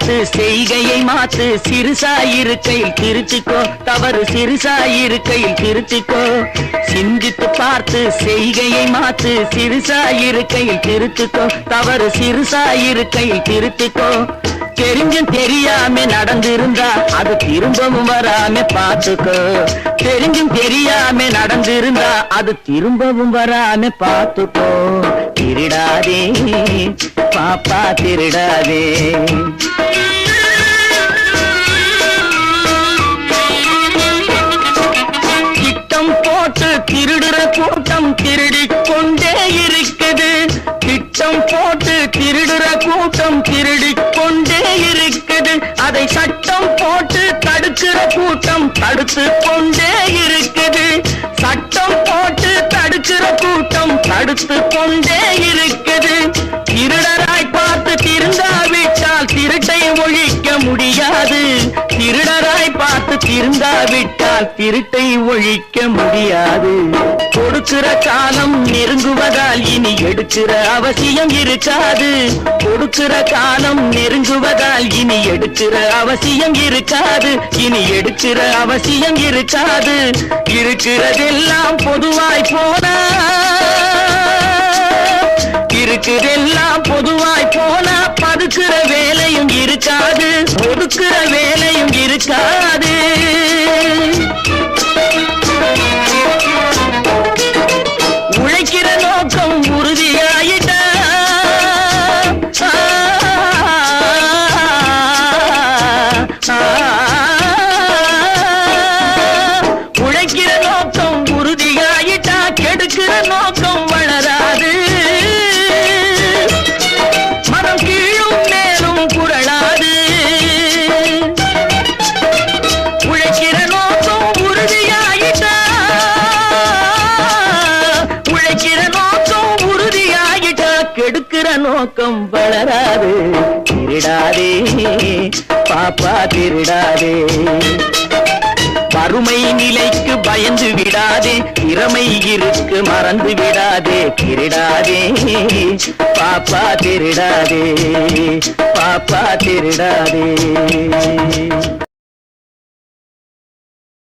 பார்த்து செய்கையை மாத்து, சிறுசாயிருக்கையில் திருத்திக்கோ, தவறு சிறுசாயிருக்கையில் திருத்திக்கோ. சிந்தித்து பார்த்து செய்கையை மாத்து, சிறுசாயிருக்கையில் திருத்திக்கோ, தவறு சிறுசாயிருக்கையில் திருத்திக்கோ. தெரிஞ்சும் தெரியாம நடந்திருந்தா அது திரும்பவும் வராம பார்த்துக்கோ. தெரிஞ்சும் தெரியாம நடந்திருந்தா அது திரும்பவும் வராம பார்த்துக்கோ. திருடாதே பாப்பா திருடாதே. திட்டம் போட்டு திருடுற கூட்டம் திருடிக் கொண்டே இருக்குது. திட்டம் போட்டு திருடுற கூட்டம் திருடிக் கொண்டே இருக்குது. அதை சட்டம் போட்டு தடுக்கிற கூட்டம் தடுத்து கொண்டே இருக்குது. சட்டம் போட்டு தடுக்கிற கூட்டம் தடுத்து கொண்டே இருக்குது. திருடராய் பார்த்து திருந்தாவிட்டால் திருட்டை ஒழிக்க முடியாது. திருடராய் பார்த்து திருந்தாவிட்டால் திருட்டை ஒழிக்க முடியாது. கொடுக்கிற காலம் நெருங்குவதால் இனி எடுக்கிற அவசியம் இருக்காது. கொடுக்கிற காலம் நெருங்குவதால் இனி எடுக்கிற அவசியம் இருக்காது. இனி எடுக்கிற அவசியம் இருக்காது. இருக்கிறதெல்லாம் பொதுவாய் போனா, இருக்குதெல்லாம் பொதுவாய் போனா பதுக்கிற வேலையும் இருக்காது, ஒதுக்கிற வேலையும் இருக்காது. உழைக்கிற நோக்கம் உறுதியாயிட்டா உழைக்கிற நோக்கம் உறுதியாயிட்டா கெடுக்கிற நோக்கம் வளராது. மனம் கீழும் மேலும் புரளாது. உழைக்கிற நோக்கம் உறுதியாயிட்டா, உழைக்கிற நோக்கம் உறுதியாயிட்டா கெடுக்கிற நோக்கம் வளராது. திருடாதே பாப்பா திருடாதே. வறுமை நிலைக்கு பயந்து விடாதே, திறமை இருக்கு மறந்து விடாதே. திருடாதே பாப்பா திருடாதே, பாப்பா திருடாதே.